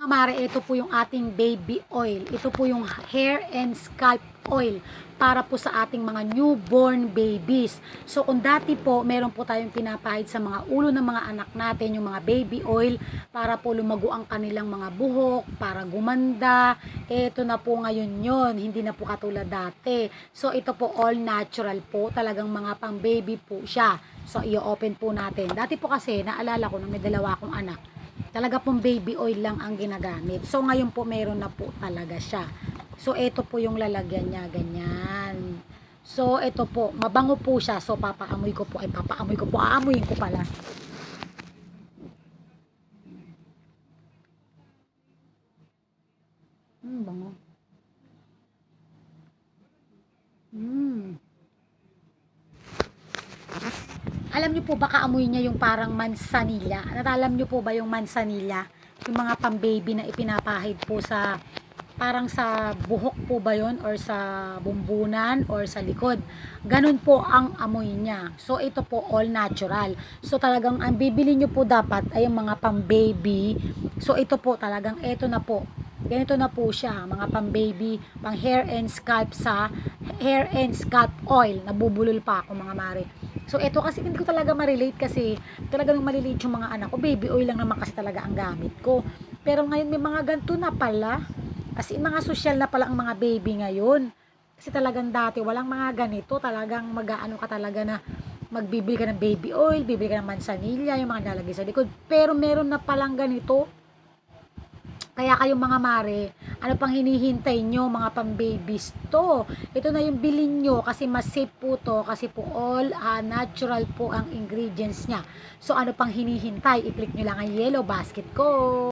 Mare, ito po yung ating baby oil. Ito po yung hair and scalp oil para po sa ating mga newborn babies. So, kung dati po, meron po tayong pinapahid sa mga ulo ng mga anak natin, yung mga baby oil, para po lumago ang kanilang mga buhok, para gumanda. Ito na po ngayon yon, hindi na po katulad dati. So, ito po all natural po, talagang mga pang baby po siya. So, i-open po natin. Dati po kasi, naalala ko nung may dalawa akong anak, talaga pong baby oil lang ang ginagamit. So, ngayon po meron na po talaga siya. So, ito po yung lalagyan niya, ganyan. So, ito po, mabango po siya. So, papaamoy ko po, aamuyin ko pala. Bango. Alam niyo po, baka amoy niya yung parang mansanilla. Natalam niyo po ba yung mansanilla? Yung mga pang-baby na ipinapahid po sa, parang sa buhok po ba yon, or sa bumbunan, or sa likod. Ganun po ang amoy niya. So, ito po all natural. So, talagang ang bibili niyo po dapat ay yung mga pang-baby. So, ito po talagang, ito na po. Ganito na po siya, mga pang-baby, pang hair and scalp sa hair and scalp oil. Nabubulol pa ako, mga mare. So, ito kasi hindi ko talaga ma-relate kasi talaga nung maliliit yung mga anak ko, baby oil lang naman kasi talaga ang gamit ko. Pero ngayon may mga ganito na pala. Kasi mga social na pala ang mga baby ngayon. Kasi talagang dati walang mga ganito, talagang mag-aano ka talaga na magbibili ka ng baby oil, bibili ka ng mansanilla, yung mga nalagay sa likod. Pero meron na palang ganito. Kaya kayong mga mare, ano pang hinihintay nyo mga pang-babies to? Ito na yung bilin nyo kasi mas safe po to kasi po all natural po ang ingredients niya. So ano pang hinihintay? I-click nyo lang ang yellow basket ko.